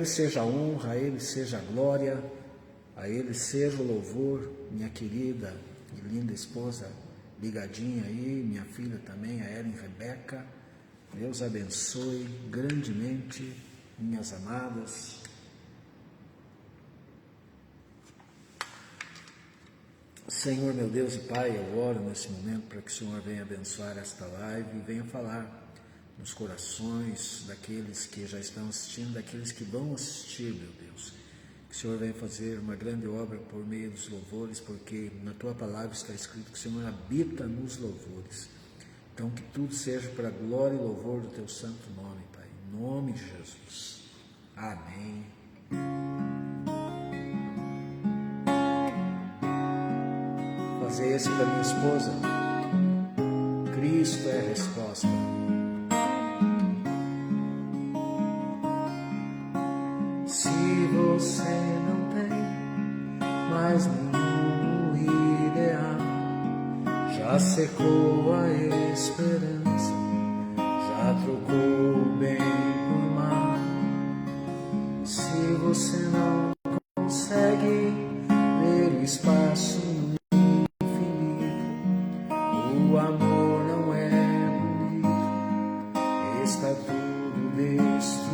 Ele seja a honra, a Ele seja a glória, a Ele seja o louvor. Minha querida e linda esposa, ligadinha aí, minha filha também, a Ellen Rebeca. Deus abençoe grandemente, minhas amadas. Senhor, meu Deus e Pai, eu oro nesse momento para que o Senhor venha abençoar esta live e venha falar nos corações daqueles que já estão assistindo, daqueles que vão assistir, meu Deus. Que o Senhor venha fazer uma grande obra por meio dos louvores, porque na Tua palavra está escrito que o Senhor habita nos louvores. Então, que tudo seja para a glória e louvor do Teu santo nome, Pai. Em nome de Jesus. Amém. Vou fazer esse para minha esposa. Cristo é a resposta. Se você não tem mais nenhum ideal, já secou a esperança, já trocou o bem por mal. Se você não consegue ver o espaço no infinito, o amor não é bonito, está tudo destruído.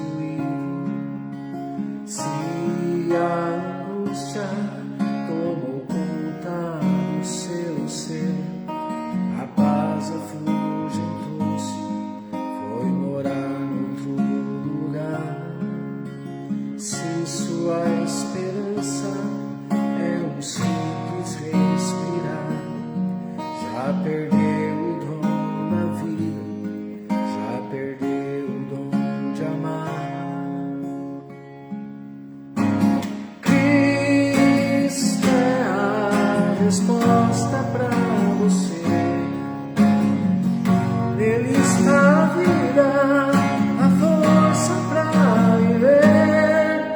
Se a angústia tomou conta do seu ser, a paz afugentou-se, foi morar noutro lugar. Se sua esperança é um simples respirar, já perdeu o dom da vida, já perdeu o dom de amar. Cristo é a resposta para você. Nele está a vida, a força para viver.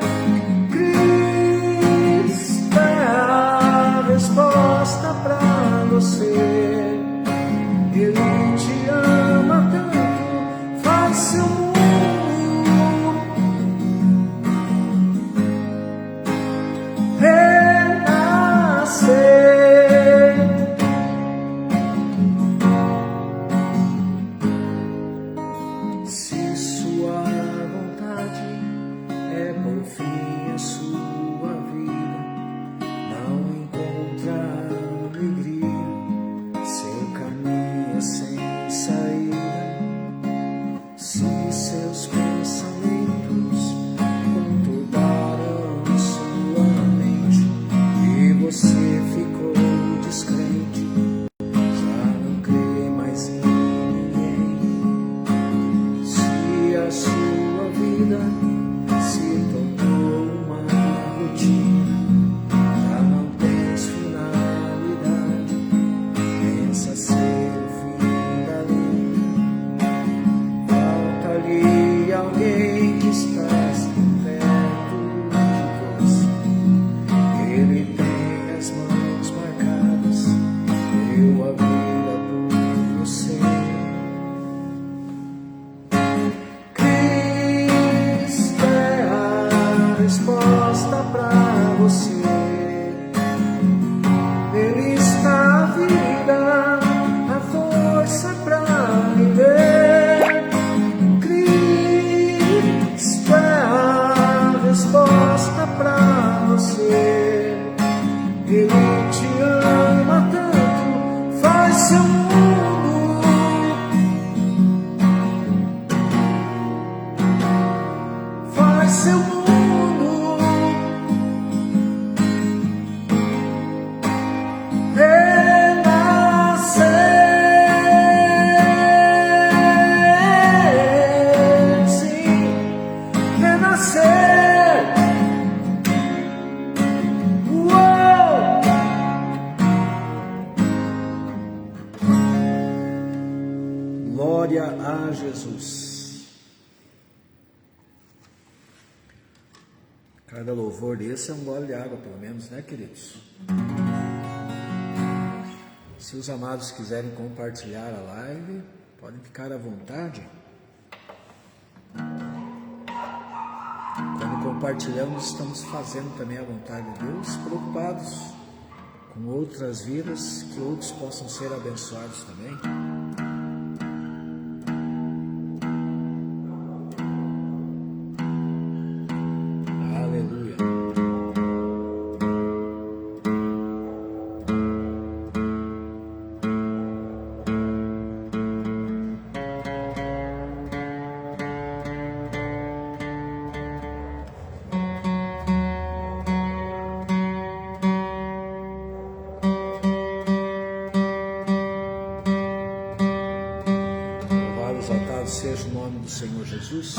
Cristo é a resposta para você. Ele te ama tanto, faz seu mundo renascer. Se sua vontade é por fim a sua vida, não encontra alegria, seu caminho é sem saída. Se seus pensamentos conturbaram sua mente e você ficou descrente, já não crê mais em ninguém. Se a sua vida se tornou uma rotina, já não tens finalidade, pensa ser o fim da linha. Falta-lhe alguém que estás perto de você. Ele tem as mãos marcadas, deu a vida por você. Cristo é a resposta para você. Nele está a vida, a força para viver. Cristo é a resposta para você. Ele te ama tanto, faz seu mundo faz seu mundo renascer. Sim, renascer. Uou! Glória a Jesus. Cada louvor desse é um gole de água, pelo menos, né, queridos? Se os amados quiserem compartilhar a live, podem ficar à vontade. Quando compartilhamos, estamos fazendo também a vontade de Deus, preocupados com outras vidas, que outros possam ser abençoados também. Aleluia. Exaltado seja o nome do Senhor Jesus.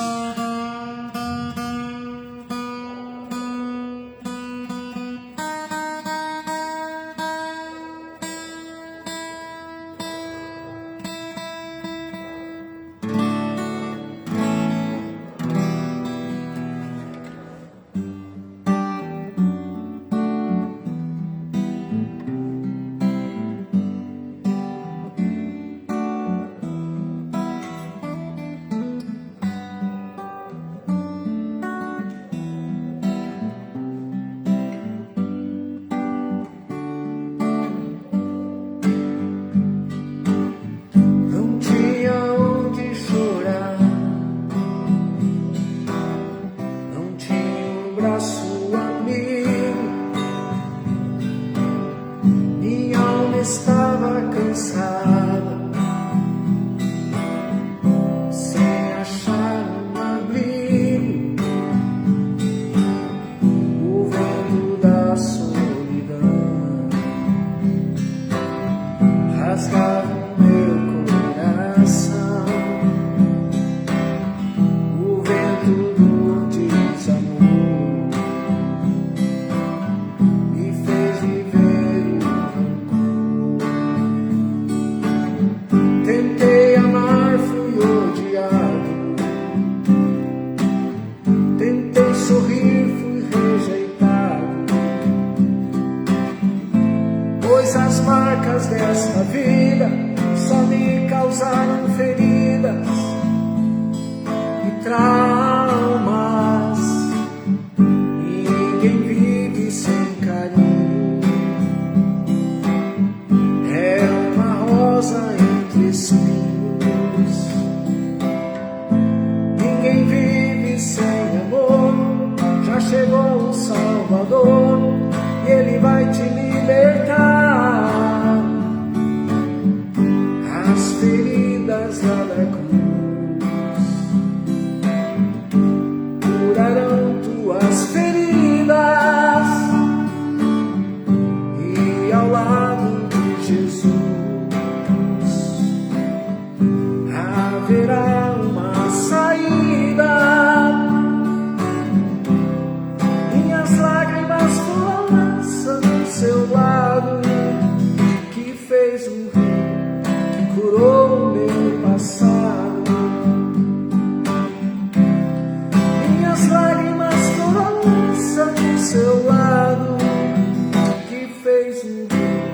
Estava cansada, sem achar um abrigo. O vento da solidão rasgava o meu coração. O vento do desamor me fez viver. Tentei amar, fui odiado. Tentei sorrir, fui rejeitado. Pois as marcas desta vida só me causaram feridas e traumas. E ninguém vive sem carinho. Era uma rosa entre espinhos. Ninguém vive sem amor. Já chegou o Salvador e Ele vai te libertar. As feridas lá da cruz curarão tuas feridas, e ao lado de Jesus haverá uma saída. Minhas lágrimas foram lança no seu lado, que fez um rio, que curou o meu passado. Minhas lágrimas foram lança no seu lado, que fez um rio,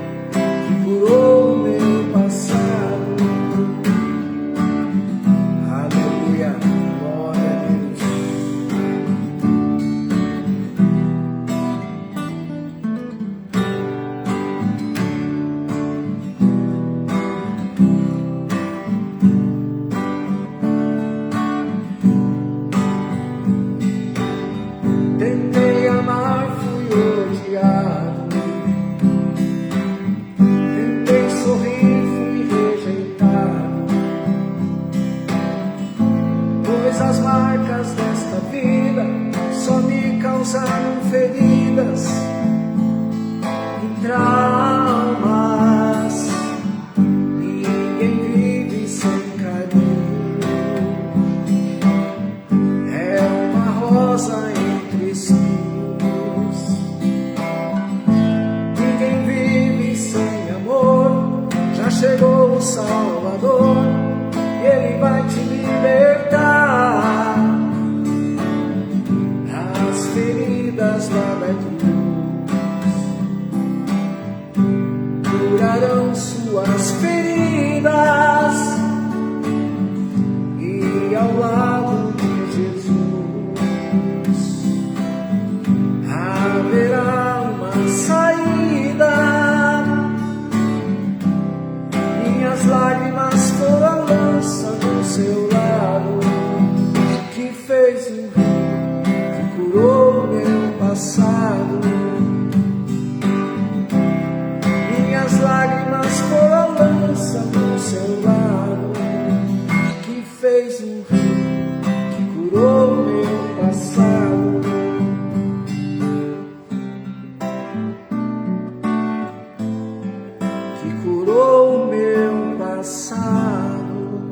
que curou o meu passado. Tentei amar, fui odiado. Tentei sorrir, fui rejeitado. Pois as marcas desta vida só me causaram feridas e traumas. Ninguém vive sem carinho. É uma rosa entre espinhos. Ninguém vive sem amor. Já chegou o Salvador e Ele vai te libertar. As feridas lá da cruz curarão suas feridas, e ao lado de Jesus seu lado, que fez um rio, que curou meu passado. Que curou meu passado.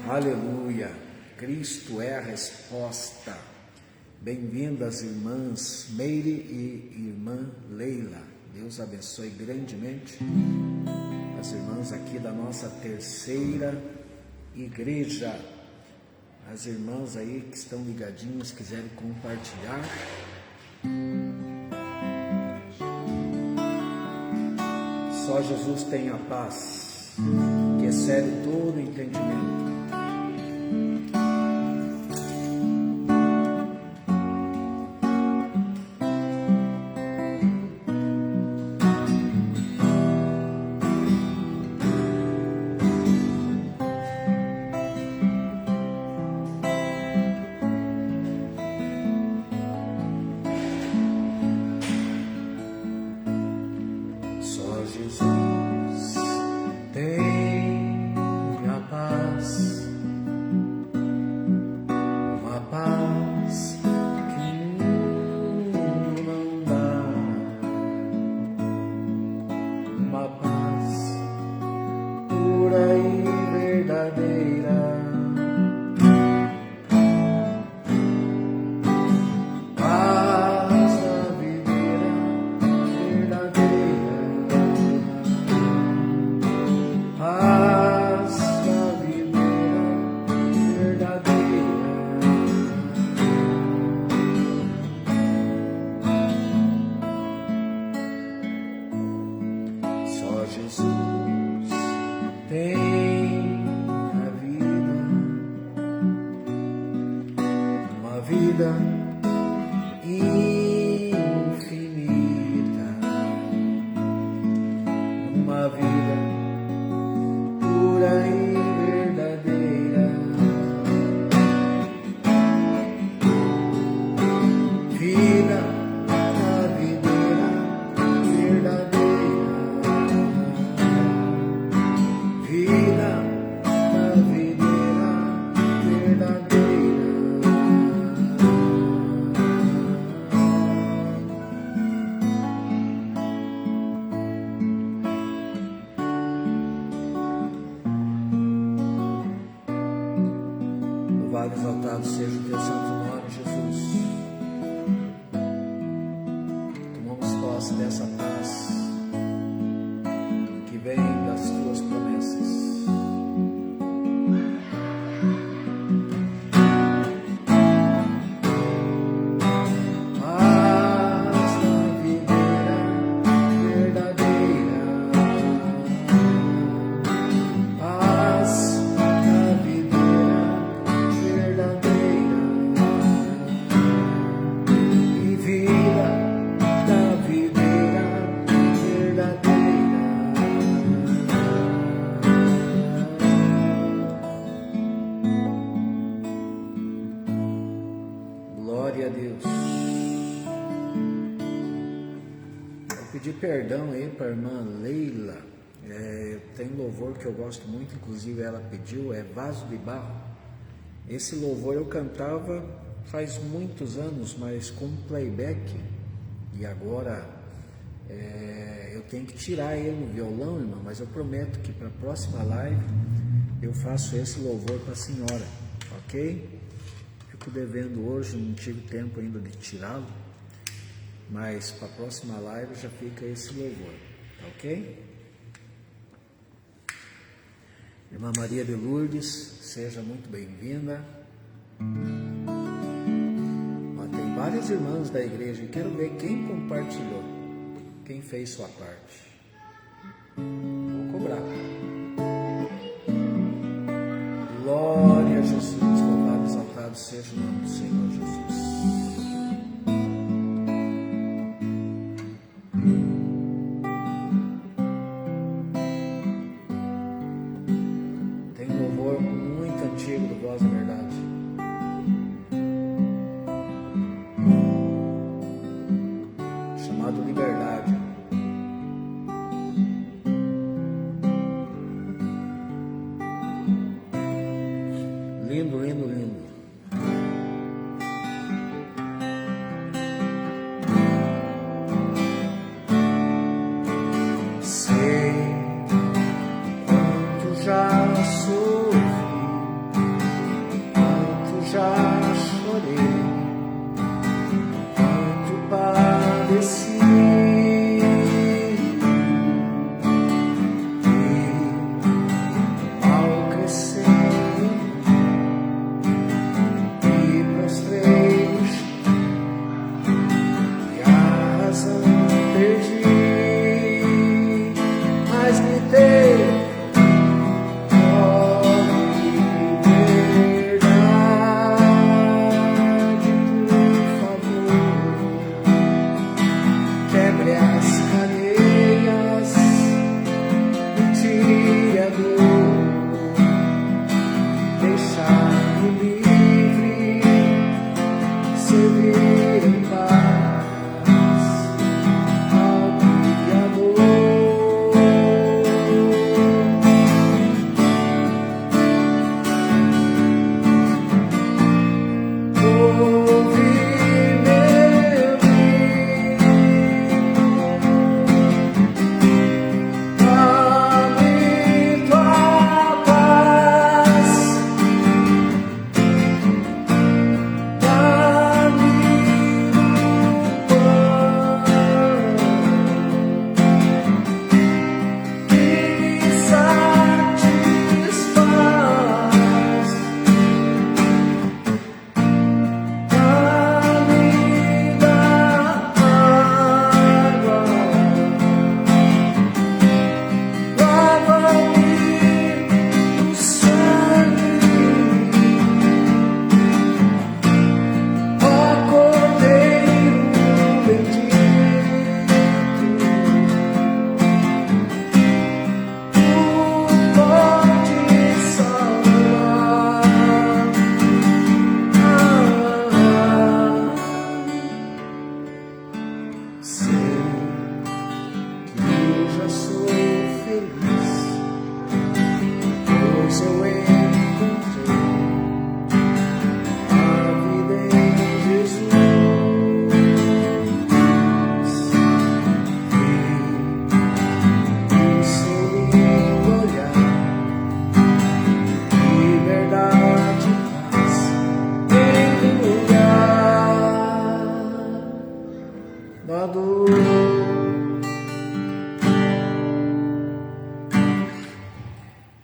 Aleluia, Cristo é a resposta. Bem-vindas, irmãs Meire e irmã Leila. Deus abençoe grandemente as irmãs aqui da nossa terceira igreja. As irmãs aí que estão ligadinhas, quiserem compartilhar. Só Jesus tem a paz, que excede todo entendimento. Exaltado seja o teu santo nome, Jesus. Tomamos posse dessa paz que vem das tuas promessas. Perdão aí para a irmã Leila, tem louvor que eu gosto muito, inclusive ela pediu, é Vaso de Barro. Esse louvor eu cantava faz muitos anos, mas com playback, e agora eu tenho que tirar ele no violão, irmã, mas eu prometo que para a próxima live eu faço esse louvor para a senhora, ok? Fico devendo hoje, não tive tempo ainda de tirá-lo, mas para a próxima live já fica esse louvor, tá ok? Irmã Maria de Lourdes, seja muito bem-vinda. Tem várias irmãs da igreja e quero ver quem compartilhou, quem fez sua parte. Vou cobrar. Glória a Jesus, louvado, exaltado seja o nome do Senhor Jesus. Chamado Liberdade. cadeias, me tire a dor, deixar-me livre, servir em paz ao Criador.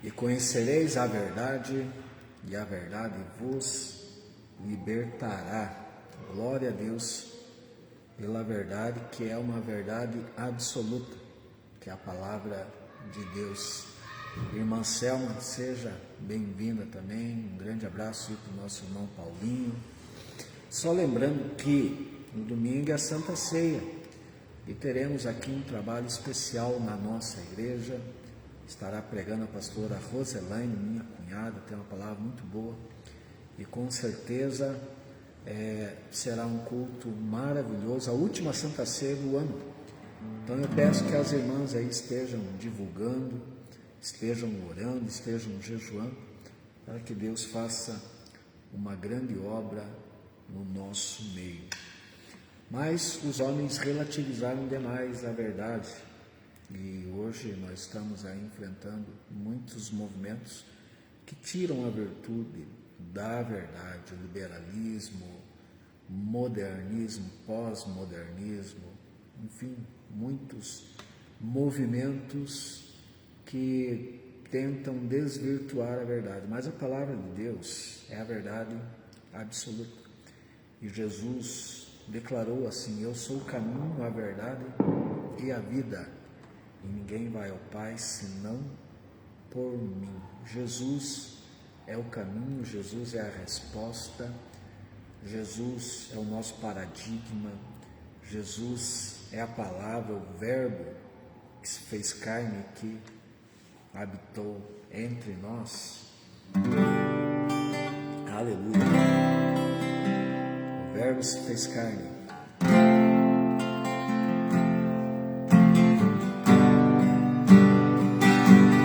E conhecereis a verdade, e a verdade vos libertará. Glória a Deus pela verdade, que é uma verdade absoluta, que é a palavra de Deus. Irmã Selma, seja bem-vinda também. Um grande abraço para o nosso irmão Paulinho. Só lembrando que no domingo é a Santa Ceia e teremos aqui um trabalho especial na nossa igreja. Estará pregando a pastora Roselaine, minha cunhada, tem uma palavra muito boa e com certeza será um culto maravilhoso, a última Santa Ceia do ano. Então eu peço que as irmãs aí estejam divulgando, estejam orando, estejam jejuando, para que Deus faça uma grande obra no nosso meio. Mas os homens relativizaram demais a verdade. E hoje nós estamos aí enfrentando muitos movimentos que tiram a virtude da verdade, o liberalismo, modernismo, pós-modernismo, enfim, muitos movimentos que tentam desvirtuar a verdade. Mas a palavra de Deus é a verdade absoluta. E Jesus declarou assim: eu sou o caminho, a verdade e a vida. E ninguém vai ao Pai senão por mim. Jesus é o caminho, Jesus é a resposta, Jesus é o nosso paradigma, Jesus é a palavra, o verbo que se fez carne, que habitou entre nós. Aleluia! O verbo se fez carne.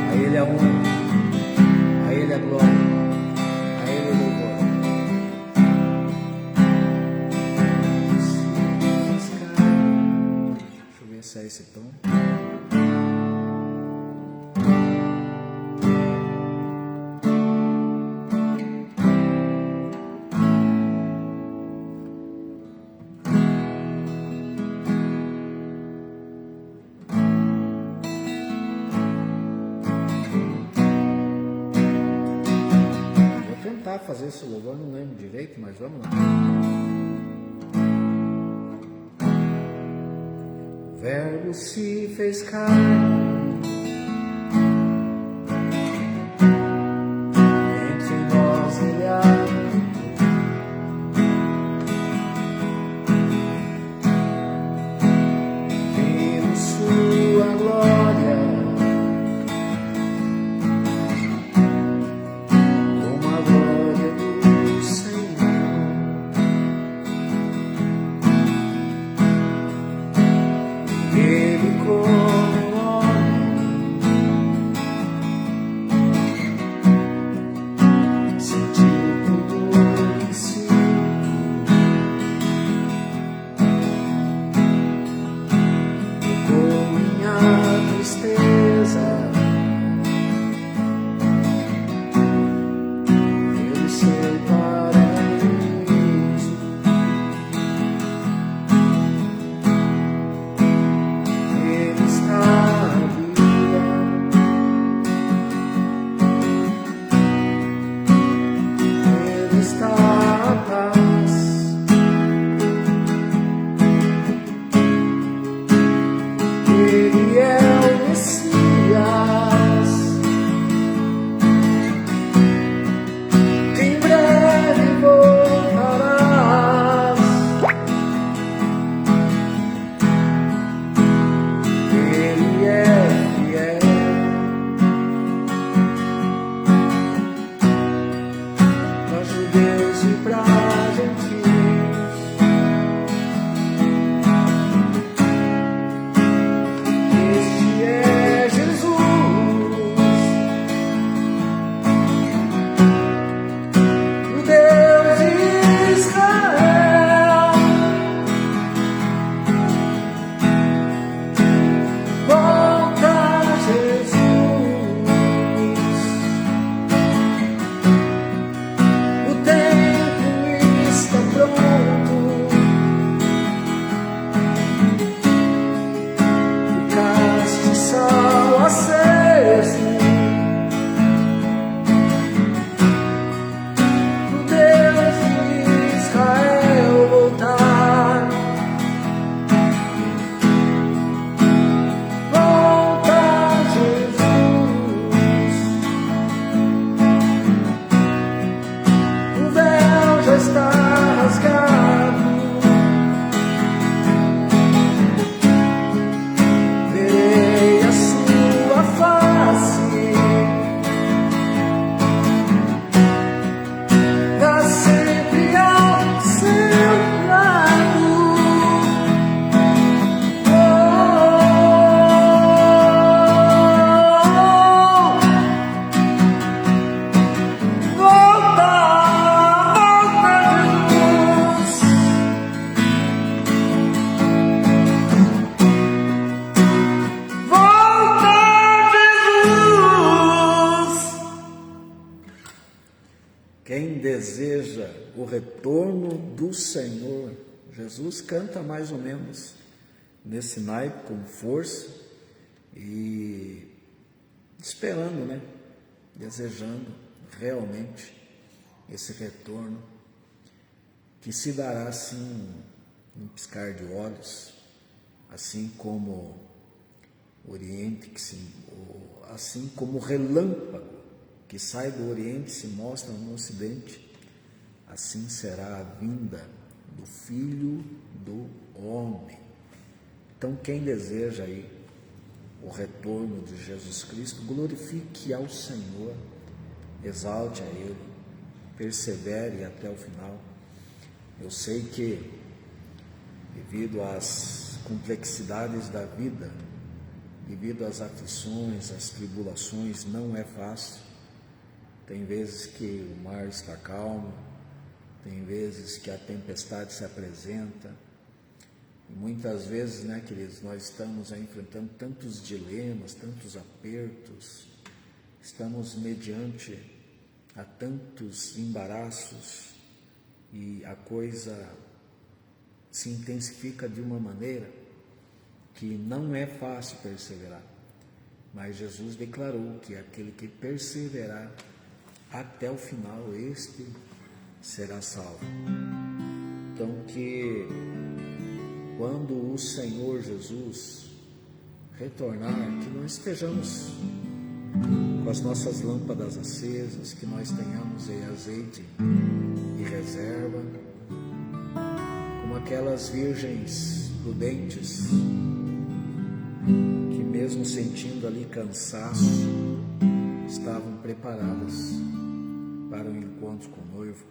A Ele a honra, a Ele a glória, a Ele o louvor. Deixa eu ver se é esse tom. Fazer esse louvor, não lembro direito, mas vamos lá. O Verbo se fez carne, entre nós Ele habitou, como homem, sentiu tudo que se tocou minha tristeza. Ele seu paraíso, ele está à vida, ele está à paz, ele é o Messias, que em breve voltarás. Ele é fiel, pra judeus e pra gentios. Este é Jesus, o Deus de Israel. Volta, Jesus, o tempo está pronto, o castiçal aceso, o Deus de Israel voltar. Volta, Jesus, o véu já está rasgado, verei a sua face, pra sempre ao seu lado. Volta, Jesus. Quem deseja o retorno do Senhor, Jesus canta mais ou menos nesse naipe, com força e esperando, né? Desejando realmente esse retorno que se dará assim num piscar de olhos, assim como o Oriente assim como o relâmpago que sai do Oriente e se mostra no Ocidente, assim será a vinda do Filho do Homem. Então, quem deseja aí o retorno de Jesus Cristo, glorifique ao Senhor, exalte a Ele, persevere até o final. Eu sei que, devido às complexidades da vida, devido às aflições, às tribulações, não é fácil. Tem vezes que o mar está calmo, tem vezes que a tempestade se apresenta, e muitas vezes, né, queridos, nós estamos enfrentando tantos dilemas, tantos apertos, estamos mediante a tantos embaraços, e a coisa se intensifica de uma maneira que não é fácil perseverar, mas Jesus declarou que aquele que perseverar até o final, este será salvo. Então, que quando o Senhor Jesus retornar, que nós estejamos com as nossas lâmpadas acesas, que nós tenhamos aí azeite e reserva, como aquelas virgens prudentes que, mesmo sentindo ali cansaço, estavam preparadas para o encontro com o noivo.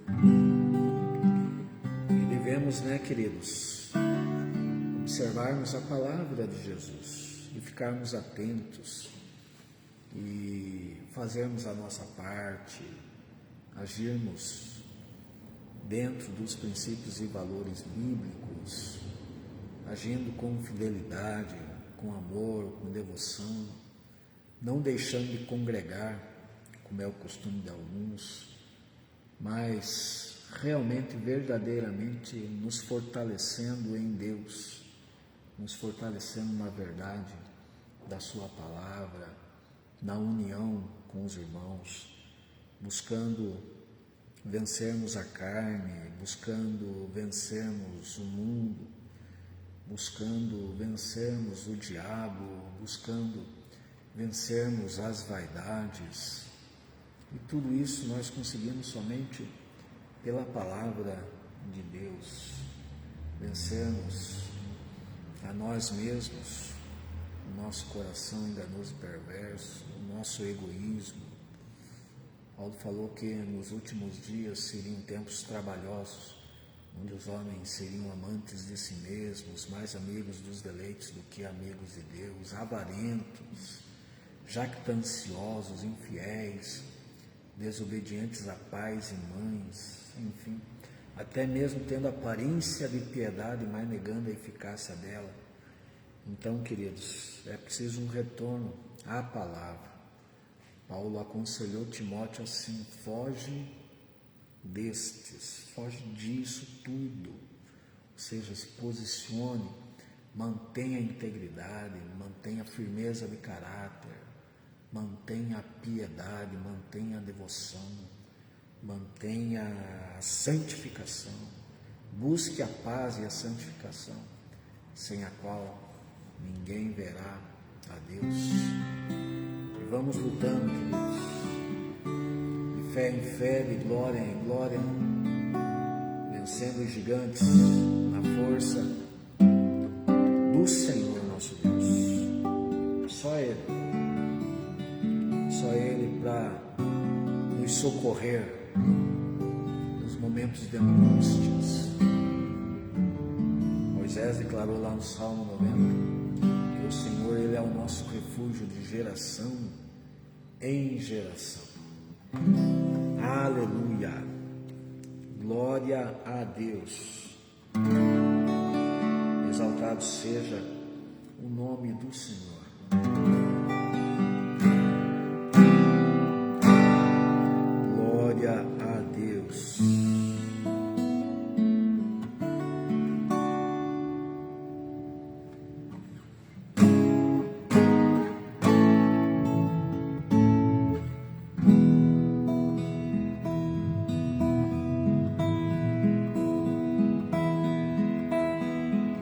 E devemos, né, queridos, observarmos a palavra de Jesus. e ficarmos atentos e fazermos a nossa parte, agirmos dentro dos princípios e valores bíblicos, agindo com fidelidade, com amor, com devoção, não deixando de congregar, como é o costume de alguns, mas realmente, verdadeiramente nos fortalecendo em Deus, nos fortalecendo na verdade da sua palavra, na união com os irmãos, buscando vencermos a carne, buscando vencermos o mundo, buscando vencermos o diabo, buscando vencermos as vaidades. E tudo isso nós conseguimos somente pela palavra de Deus. Vencermos a nós mesmos, o nosso coração enganoso e perverso, o nosso egoísmo. Paulo falou que nos últimos dias seriam tempos trabalhosos, onde os homens seriam amantes de si mesmos, mais amigos dos deleites do que amigos de Deus, avarentos, jactanciosos, infiéis, desobedientes a pais e mães, enfim, até mesmo tendo aparência de piedade, mas negando a eficácia dela. Então, queridos, é preciso um retorno à palavra. Paulo aconselhou Timóteo assim: foge destes, foge disso tudo, ou seja, se posicione, mantenha a integridade, mantenha a firmeza de caráter, mantenha a piedade, mantenha a devoção, mantenha a santificação, busque a paz e a santificação, sem a qual ninguém verá a Deus. E vamos lutando, queridos, de fé em fé, de glória em glória, vencendo os gigantes na força do Senhor nosso Deus. Só Ele para nos socorrer nos momentos de angústias. Moisés declarou lá no Salmo 90 que o Senhor, Ele é o nosso refúgio de geração em geração. Aleluia! Glória a Deus! Exaltado seja o nome do Senhor. Glória a Deus.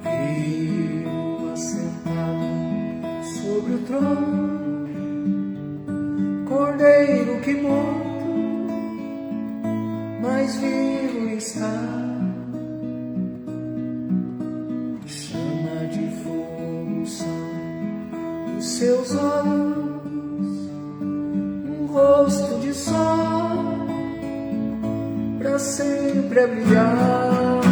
Viu assentado sobre o trono, Cordeiro que morto, mas vivo está. Chama de fogo são os seus olhos, um rosto de sol para sempre a brilhar.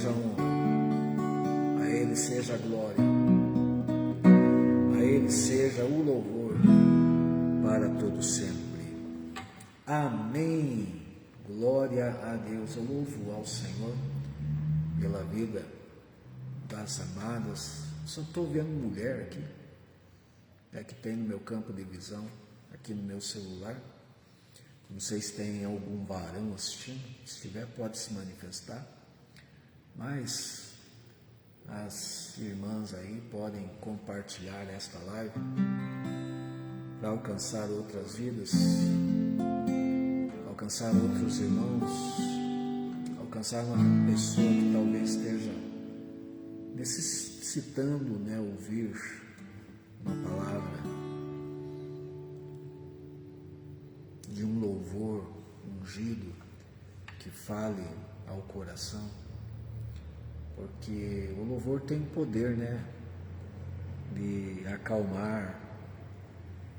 seja a honra, a Ele seja a glória, a Ele seja o louvor para todo sempre. Amém. Glória a Deus. Eu louvo ao Senhor pela vida das amadas. Só estou vendo mulher aqui, que tem no meu campo de visão, aqui no meu celular. Não sei se tem algum varão assistindo. Se tiver, pode se manifestar. Mas as irmãs aí podem compartilhar esta live para alcançar outras vidas, alcançar outros irmãos, alcançar uma pessoa que talvez esteja necessitando, ouvir uma palavra de um louvor ungido que fale ao coração, porque o louvor tem poder, de acalmar,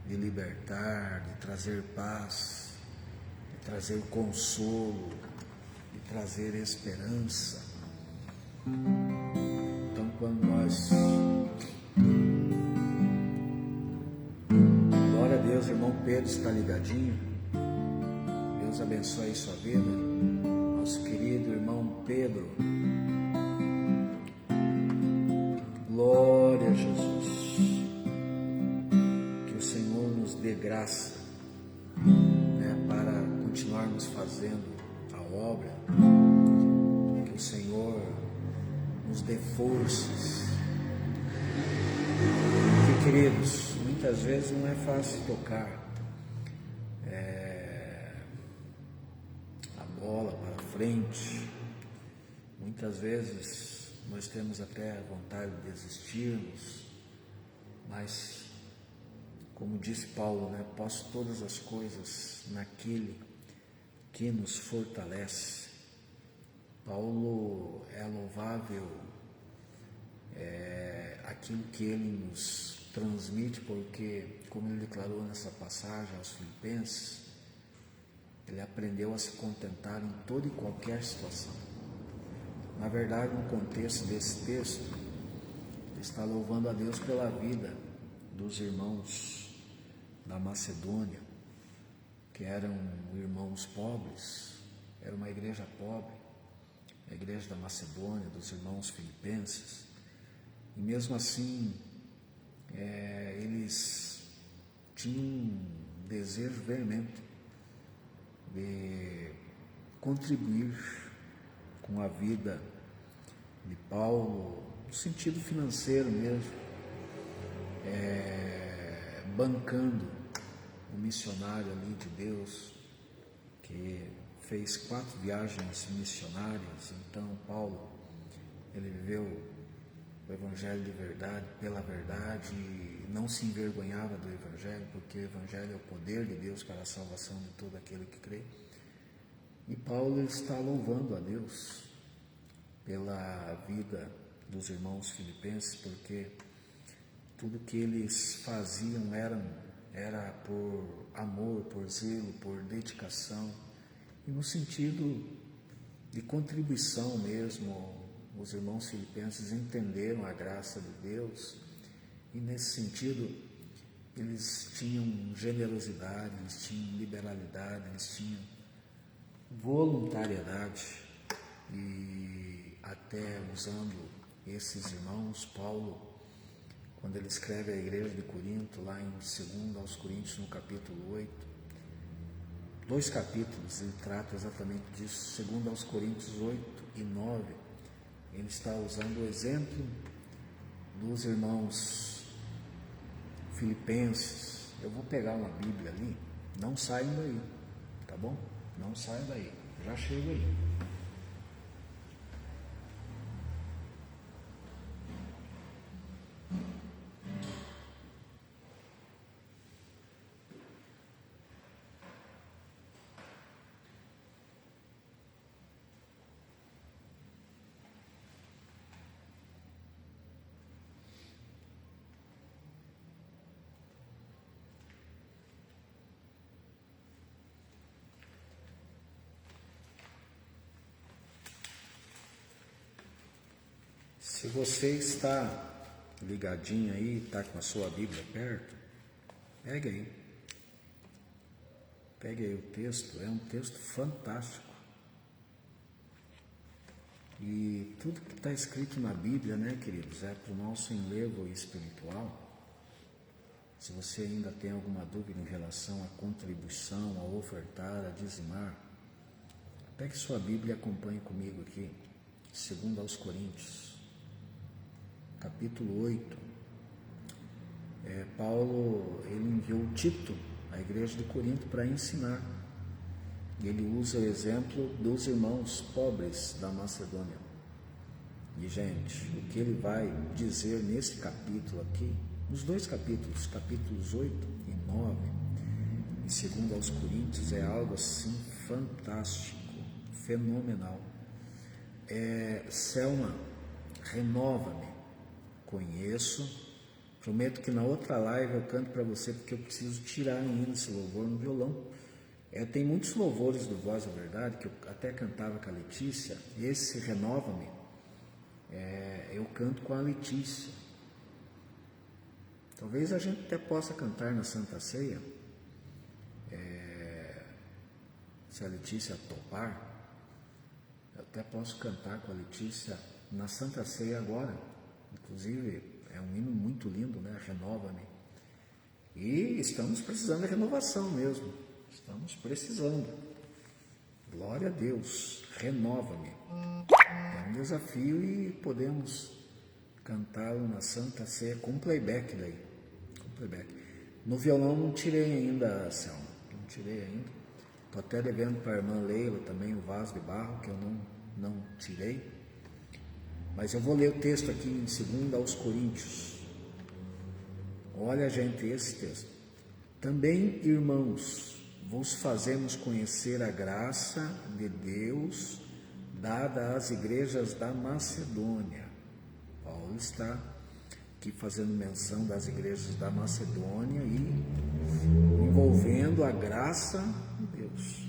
de libertar, de trazer paz, de trazer consolo, de trazer esperança. Então, quando nós... Glória a Deus, irmão Pedro está ligadinho. Deus abençoe aí sua vida. Nosso querido irmão Pedro. Glória a Jesus. Que o Senhor nos dê graça, para continuarmos fazendo a obra. Que o Senhor nos dê forças. Porque, queridos, muitas vezes não é fácil tocar a bola para frente. Muitas vezes nós temos até vontade de desistirmos, mas, como disse Paulo, posso todas as coisas naquele que nos fortalece. Paulo é louvável, aquilo que ele nos transmite, porque, como ele declarou nessa passagem aos Filipenses, ele aprendeu a se contentar em toda e qualquer situação. Na verdade, no contexto desse texto, ele está louvando a Deus pela vida dos irmãos da Macedônia, que eram irmãos pobres, era uma igreja pobre, a igreja da Macedônia, dos irmãos filipenses, e mesmo assim, eles tinham um desejo veemente de contribuir com a vida de Paulo, no sentido financeiro mesmo, bancando um missionário ali de Deus, que fez 4 viagens missionárias. Então Paulo, ele viveu o Evangelho de verdade, pela verdade, e não se envergonhava do Evangelho, porque o Evangelho é o poder de Deus para a salvação de todo aquele que crê. E Paulo está louvando a Deus pela vida dos irmãos filipenses, porque tudo que eles faziam era por amor, por zelo, por dedicação, e no sentido de contribuição mesmo. Os irmãos filipenses entenderam a graça de Deus, e nesse sentido eles tinham generosidade, eles tinham liberalidade, eles tinham voluntariedade. E até usando esses irmãos, Paulo, quando ele escreve à igreja de Corinto, lá em 2 aos Coríntios, no capítulo 8, 2 capítulos, ele trata exatamente disso. 2 aos Coríntios 8 e 9, ele está usando o exemplo dos irmãos filipenses. Eu vou pegar uma Bíblia ali, não saiam daí, tá bom? Não saiam daí, já chego aí. Se você está ligadinho aí, está com a sua Bíblia perto, pegue aí. Pegue aí o texto, é um texto fantástico. E tudo que está escrito na Bíblia, né, queridos, é para o nosso enlevo espiritual. Se você ainda tem alguma dúvida em relação à contribuição, a ofertar, a dizimar, pegue sua Bíblia e acompanhe comigo aqui, 2 aos Coríntios, capítulo 8. Paulo, ele enviou Tito à igreja de Corinto para ensinar. Ele usa o exemplo dos irmãos pobres da Macedônia. E, gente, o que ele vai dizer nesse capítulo aqui, nos dois capítulos, capítulos 8 e 9, em 2 aos Coríntios, é algo assim fantástico, fenomenal. Selma, renova-me. Conheço. Prometo que na outra live eu canto para você, porque eu preciso tirar ainda esse louvor no violão. Tem muitos louvores do Voz da Verdade, que eu até cantava com a Letícia. Esse Renova-me, eu canto com a Letícia. Talvez a gente até possa cantar na Santa Ceia, se a Letícia topar. Eu até posso cantar com a Letícia na Santa Ceia agora. Inclusive, é um hino muito lindo, né? Renova-me. E estamos precisando de renovação mesmo. Estamos precisando. Glória a Deus. Renova-me. É um desafio e podemos cantá-lo na Santa Ceia com playback daí. Com playback. No violão não tirei ainda, Selma. Não tirei ainda. Estou até devendo para a irmã Leila também o vaso de barro, que eu não tirei. Mas eu vou ler o texto aqui em 2 aos Coríntios. Olha, gente, esse texto. Também, irmãos, vos fazemos conhecer a graça de Deus dada às igrejas da Macedônia. Paulo está aqui fazendo menção das igrejas da Macedônia e envolvendo a graça de Deus.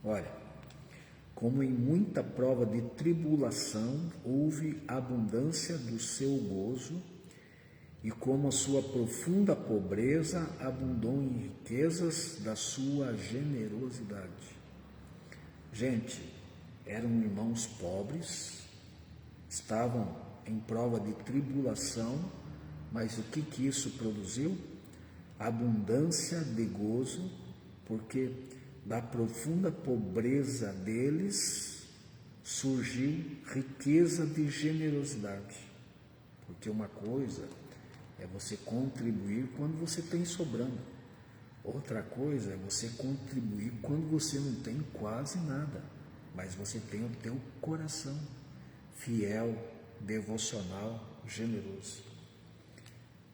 Olha, como em muita prova de tribulação houve abundância do seu gozo, e como a sua profunda pobreza abundou em riquezas da sua generosidade. Gente, eram irmãos pobres, estavam em prova de tribulação, mas o que isso produziu? Abundância de gozo, porque da profunda pobreza deles surgiu riqueza de generosidade. Porque uma coisa é você contribuir quando você tem sobrando. Outra coisa é você contribuir quando você não tem quase nada, mas você tem o teu coração fiel, devocional, generoso.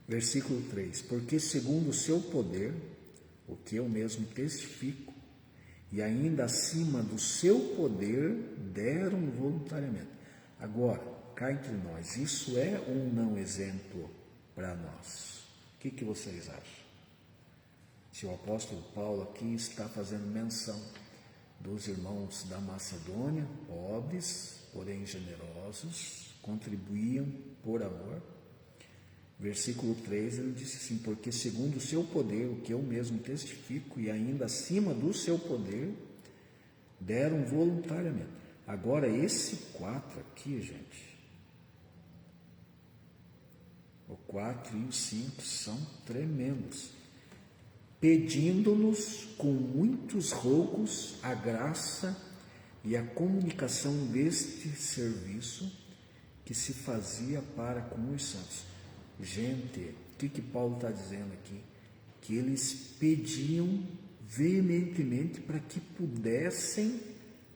Versículo 3. Porque segundo o seu poder, o que eu mesmo testifico, e ainda acima do seu poder, deram voluntariamente. Agora, cá entre nós, isso é um não exemplo para nós? O que vocês acham? Se o apóstolo Paulo aqui está fazendo menção dos irmãos da Macedônia, pobres, porém generosos, contribuíam por amor. Versículo 3, ele disse assim: porque segundo o seu poder, o que eu mesmo testifico, e ainda acima do seu poder, deram voluntariamente. Agora, esse 4 aqui, gente, o 4 e o 5 são tremendos. Pedindo-nos com muitos rogos a graça e a comunicação deste serviço que se fazia para com os santos. Gente, o que Paulo está dizendo aqui? Que eles pediam veementemente para que pudessem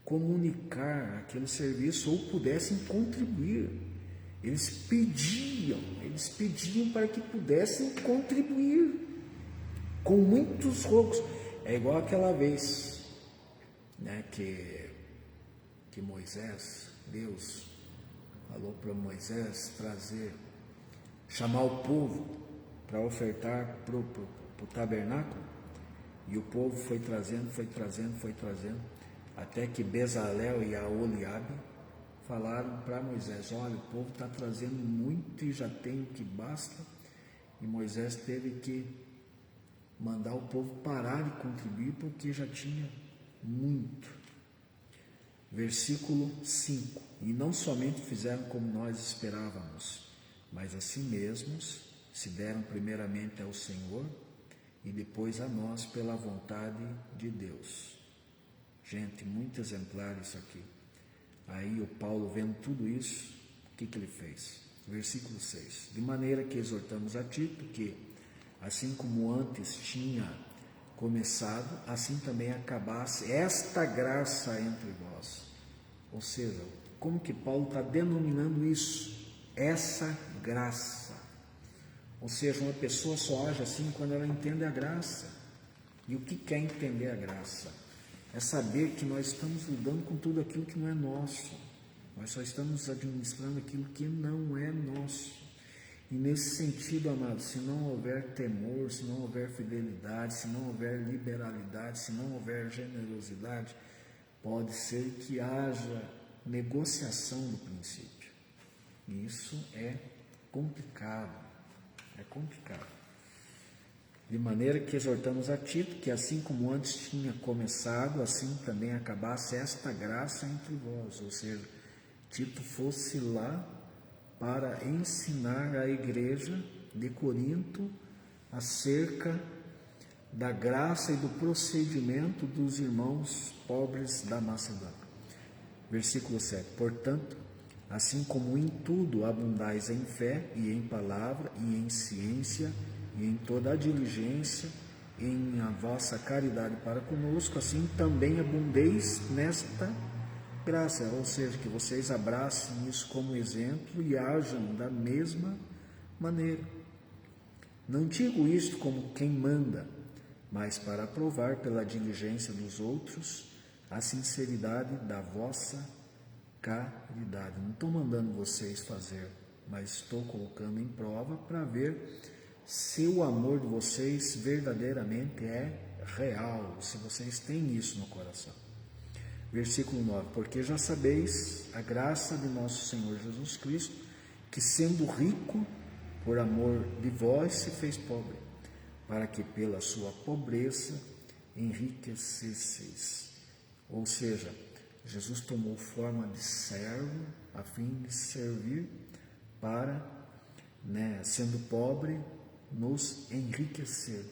comunicar aquele serviço ou pudessem contribuir. Eles pediam para que pudessem contribuir com muitos rogos. É igual aquela vez, né, que Moisés, Deus falou para Moisés chamar o povo para ofertar para o tabernáculo, e o povo foi trazendo, até que Bezalel e Aholiabe falaram para Moisés: olha, o povo está trazendo muito e já tem o que basta. E Moisés teve que mandar o povo parar de contribuir porque já tinha muito. Versículo 5: e não somente fizeram como nós esperávamos, mas a si mesmos se deram primeiramente ao Senhor e depois a nós pela vontade de Deus. Gente, muito exemplar isso aqui. Aí o Paulo, vendo tudo isso, o que ele fez? Versículo 6: de maneira que exortamos a Tito que, assim como antes tinha começado, assim também acabasse esta graça entre vós. Ou seja, como que Paulo está denominando isso? Essa graça. Ou seja, uma pessoa só age assim quando ela entende a graça. E o que é entender a graça? É saber que nós estamos lidando com tudo aquilo que não é nosso. Nós só estamos administrando aquilo que não é nosso. E nesse sentido, amados, se não houver temor, se não houver fidelidade, se não houver liberalidade, se não houver generosidade, pode ser que haja negociação do princípio. E isso é complicado. É complicado. De maneira que exortamos a Tito que, assim como antes tinha começado, assim também acabasse esta graça entre vós. Ou seja, Tito fosse lá para ensinar a igreja de Corinto acerca da graça e do procedimento dos irmãos pobres da Macedônia. Versículo 7: portanto, assim como em tudo abundais em fé e em palavra e em ciência e em toda a diligência, em a vossa caridade para conosco, assim também abundeis nesta graça. Ou seja, que vocês abracem isso como exemplo e ajam da mesma maneira. Não digo isto como quem manda, mas para provar pela diligência dos outros a sinceridade da vossa caridade. Não estou mandando vocês fazer, mas estou colocando em prova para ver se o amor de vocês verdadeiramente é real, se vocês têm isso no coração. Versículo 9: porque já sabeis a graça de nosso Senhor Jesus Cristo, que sendo rico, por amor de vós se fez pobre, para que pela sua pobreza enriquecesseis. Ou seja, Jesus tomou forma de servo a fim de servir para, sendo pobre, nos enriquecer.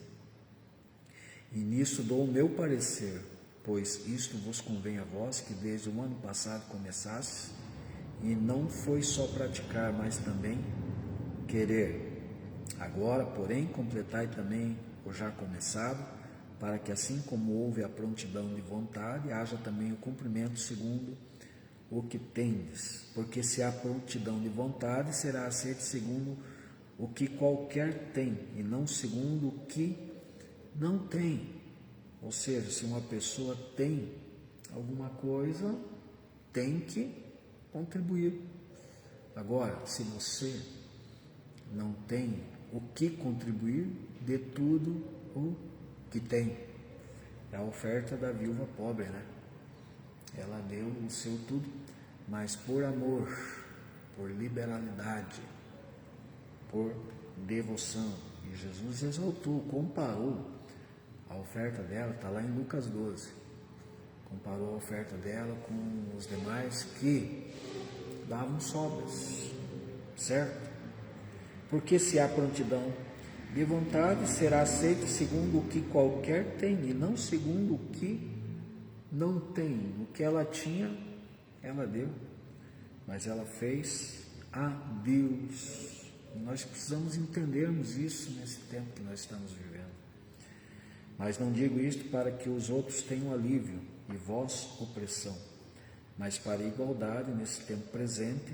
E nisso dou o meu parecer, pois isto vos convém a vós, que desde o ano passado começastes, e não foi só praticar, mas também querer. Agora, porém, completai também o já começado, para que assim como houve a prontidão de vontade, haja também o cumprimento segundo o que tendes. Porque se há prontidão de vontade, será aceito segundo o que qualquer tem, e não segundo o que não tem. Ou seja, se uma pessoa tem alguma coisa, tem que contribuir. Agora, se você não tem o que contribuir, dê tudo o que tem. É a oferta da viúva pobre, Ela deu o seu tudo, mas por amor, por liberalidade, por devoção. E Jesus exaltou, comparou a oferta dela, está lá em Lucas 12. Comparou a oferta dela com os demais que davam sobras, certo? Porque se há prontidão de vontade, será aceito segundo o que qualquer tem, e não segundo o que não tem. O que ela tinha, ela deu, mas ela fez a Deus. Nós precisamos entendermos isso nesse tempo que nós estamos vivendo. Mas não digo isto para que os outros tenham alívio e vós opressão, mas para a igualdade nesse tempo presente,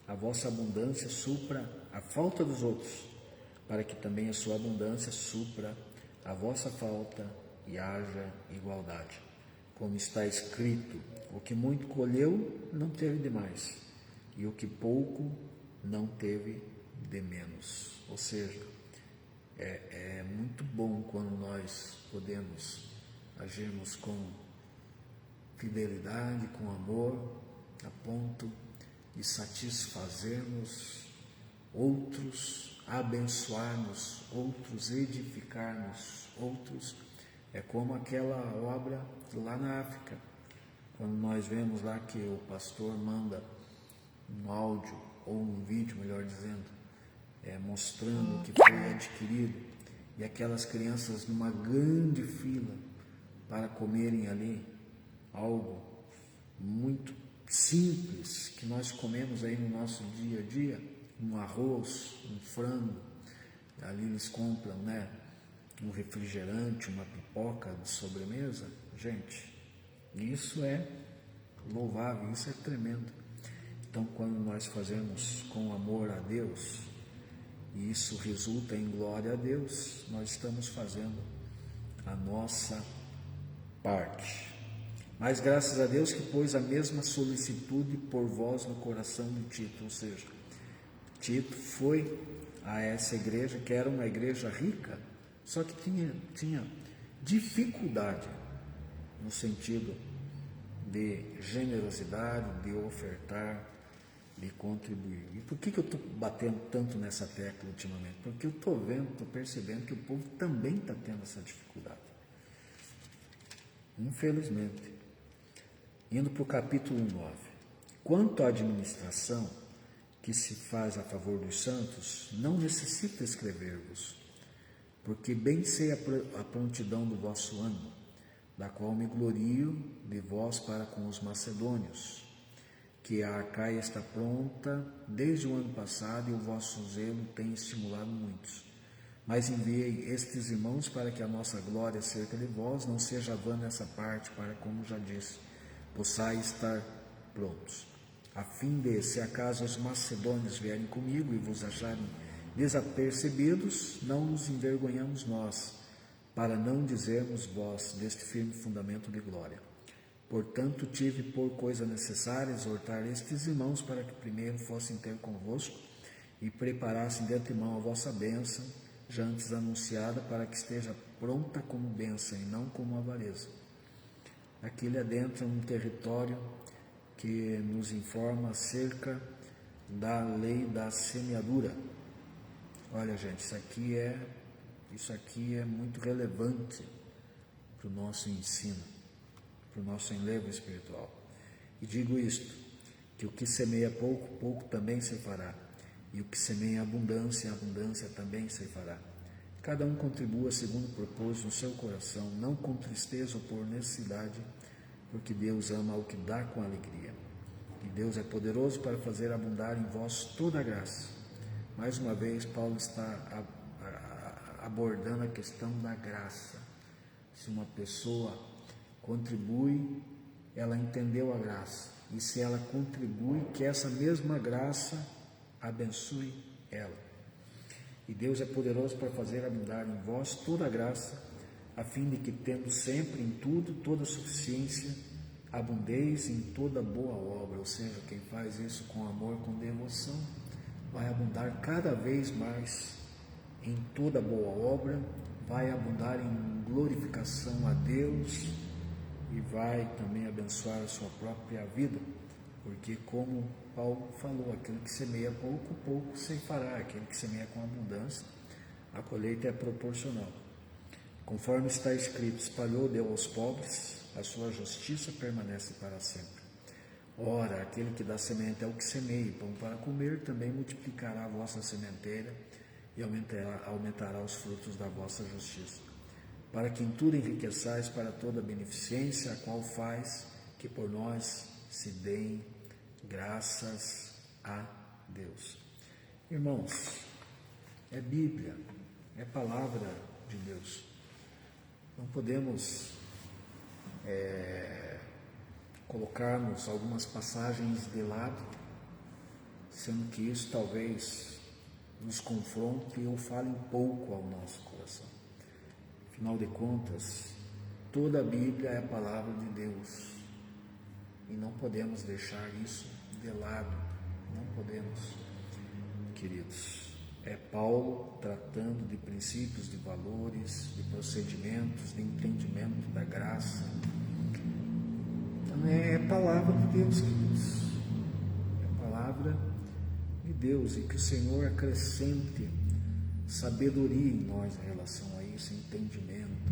a vossa abundância supra a falta dos outros, para que também a sua abundância supra a vossa falta e haja igualdade. Como está escrito: o que muito colheu não teve demais, e o que pouco não teve de menos. Ou seja, é muito bom quando nós podemos agirmos com fidelidade, com amor, a ponto e satisfazermos outros, abençoar-nos outros, edificar-nos outros. É como aquela obra lá na África, quando nós vemos lá que o pastor manda um áudio, ou um vídeo, melhor dizendo, mostrando o que foi adquirido, e aquelas crianças numa grande fila para comerem ali algo muito simples que nós comemos aí no nosso dia a dia, um arroz, um frango, ali eles compram, um refrigerante, uma pipoca de sobremesa. Gente, isso é louvável, isso é tremendo. Então, quando nós fazemos com amor a Deus, e isso resulta em glória a Deus, nós estamos fazendo a nossa parte. Mas graças a Deus que pôs a mesma solicitude por vós no coração de Tito, ou seja, Tito foi a essa igreja, que era uma igreja rica, só que tinha dificuldade no sentido de generosidade, de ofertar, de contribuir. E por que eu estou batendo tanto nessa tecla ultimamente? Porque eu estou percebendo que o povo também está tendo essa dificuldade. Infelizmente. Indo para o capítulo 9. Quanto à administração que se faz a favor dos santos, não necessito escrever-vos, porque bem sei a prontidão do vosso ânimo, da qual me glorio de vós para com os macedônios, que a Acaia está pronta desde o ano passado e o vosso zelo tem estimulado muitos. Mas enviei estes irmãos para que a nossa glória acerca de vós não seja vã nessa parte, para, como já disse, possais estar prontos, a fim de, se acaso os macedônios vierem comigo e vos acharem desapercebidos, não nos envergonhamos nós, para não dizermos vós deste firme fundamento de glória. Portanto, tive por coisa necessária exortar estes irmãos para que primeiro fossem ter convosco e preparassem de antemão a vossa bênção, já antes anunciada, para que esteja pronta como bênção e não como avareza. Aqui ele adentra um território que nos informa acerca da lei da semeadura. Olha, gente, isso aqui é muito relevante para o nosso ensino, para o nosso enlevo espiritual. E digo isto, que o que semeia pouco, pouco também se fará, e o que semeia abundância, abundância também se fará. Cada um contribua segundo propôs no seu coração, não com tristeza ou por necessidade, porque Deus ama o que dá com alegria. E Deus é poderoso para fazer abundar em vós toda a graça. Mais uma vez, Paulo está abordando a questão da graça. Se uma pessoa contribui, ela entendeu a graça. E se ela contribui, que essa mesma graça abençoe ela. E Deus é poderoso para fazer abundar em vós toda a graça, a fim de que, tendo sempre em tudo toda suficiência, abundeis em toda boa obra. Ou seja, quem faz isso com amor, com devoção, vai abundar cada vez mais em toda boa obra, vai abundar em glorificação a Deus e vai também abençoar a sua própria vida, porque, como Paulo falou, aquele que semeia pouco, pouco ceifará, aquele que semeia com abundância, a colheita é proporcional. Conforme está escrito, espalhou, deu aos pobres, a sua justiça permanece para sempre. Ora, aquele que dá semente ao que semeia, pão para comer, também multiplicará a vossa sementeira e aumentará os frutos da vossa justiça, para que em tudo enriqueçais para toda a beneficência, a qual faz que por nós se deem graças a Deus. Irmãos, é Bíblia, é palavra de Deus. Não podemos colocarmos algumas passagens de lado, sendo que isso talvez nos confronte ou fale um pouco ao nosso coração. Afinal de contas, toda a Bíblia é a palavra de Deus e não podemos deixar isso de lado, não podemos, queridos. É Paulo tratando de princípios, de valores, de procedimentos, de entendimento da graça. Então é palavra de Deus, queridos. É palavra palavra de Deus, e que o Senhor acrescente sabedoria em nós em relação a isso, entendimento.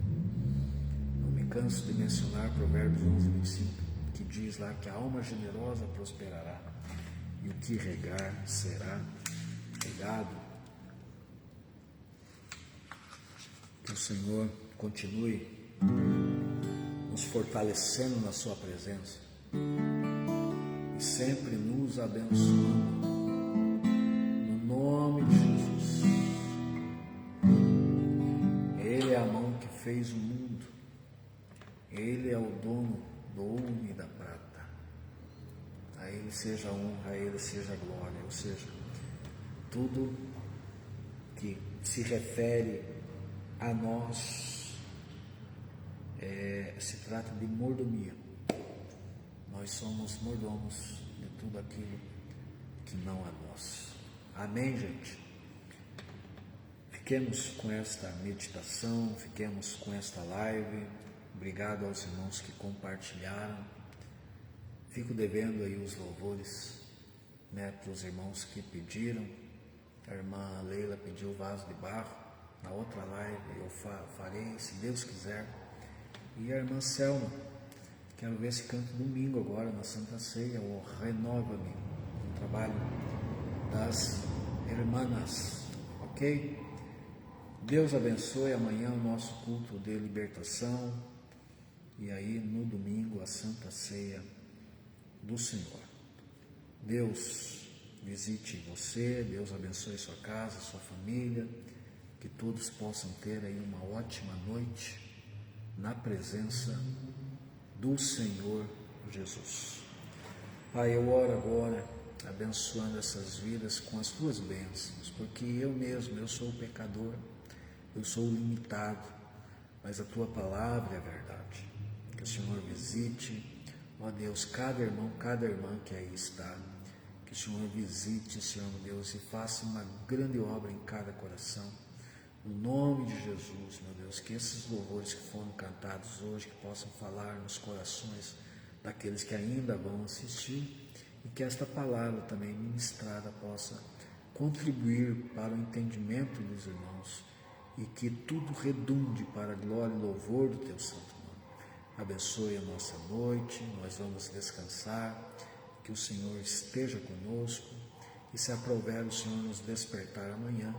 Não me canso de mencionar Provérbios 11:25, que diz lá que a alma generosa prosperará e o que regar será regado. Que o Senhor continue nos fortalecendo na sua presença e sempre nos abençoando, no nome de Jesus. Ele é a mão que fez o mundo, Ele é o dono do ouro e da prata. A Ele seja a honra, a Ele seja a glória, ou seja, tudo que se refere a nós se trata de mordomia. Nós somos mordomos de tudo aquilo que não é nosso. Amém, gente? Fiquemos com esta meditação, fiquemos com esta live. Obrigado aos irmãos que compartilharam. Fico devendo aí os louvores, para os irmãos que pediram. A irmã Leila pediu o vaso de barro. Na outra live eu farei, se Deus quiser. E a irmã Selma, quero ver se canto domingo agora na Santa Ceia, o Renova-me, o trabalho das irmãs, ok? Deus abençoe. Amanhã o nosso culto de libertação, e aí no domingo a Santa Ceia do Senhor. Deus visite você, Deus abençoe sua casa, sua família, que todos possam ter aí uma ótima noite na presença do Senhor Jesus. Pai, eu oro agora abençoando essas vidas com as tuas bênçãos, porque eu mesmo, eu sou pecador, eu sou limitado, mas a tua palavra é verdade. Que o Senhor visite, ó Deus, cada irmão, cada irmã que aí está, que o Senhor visite, Senhor Deus, e faça uma grande obra em cada coração. No nome de Jesus, meu Deus, que esses louvores que foram cantados hoje, que possam falar nos corações daqueles que ainda vão assistir, e que esta palavra também ministrada possa contribuir para o entendimento dos irmãos, e que tudo redunde para a glória e louvor do teu santo nome. Abençoe a nossa noite, nós vamos descansar, que o Senhor esteja conosco, e se aprouver o Senhor nos despertar amanhã,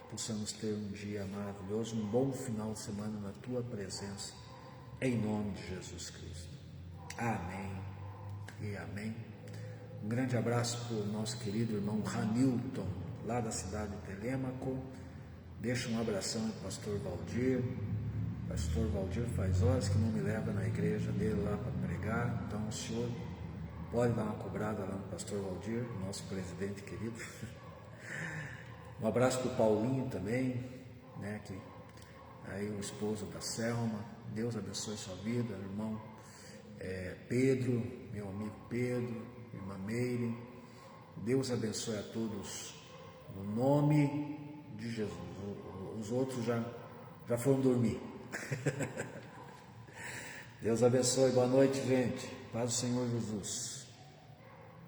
possamos ter um dia maravilhoso, um bom final de semana na tua presença, em nome de Jesus Cristo. Amém e amém. Um grande abraço para o nosso querido irmão Hamilton, lá da cidade de Telêmaco. Deixa um abração para o pastor Valdir. O pastor Valdir faz horas que não me leva na igreja dele lá para pregar, então o senhor pode dar uma cobrada lá no pastor Valdir, nosso presidente querido. Um abraço para o Paulinho também, que aí o esposo da Selma. Deus abençoe sua vida, irmão Pedro, meu amigo Pedro, irmã Meire. Deus abençoe a todos, no nome de Jesus. Os outros já foram dormir. Deus abençoe, boa noite, gente. Paz do Senhor Jesus.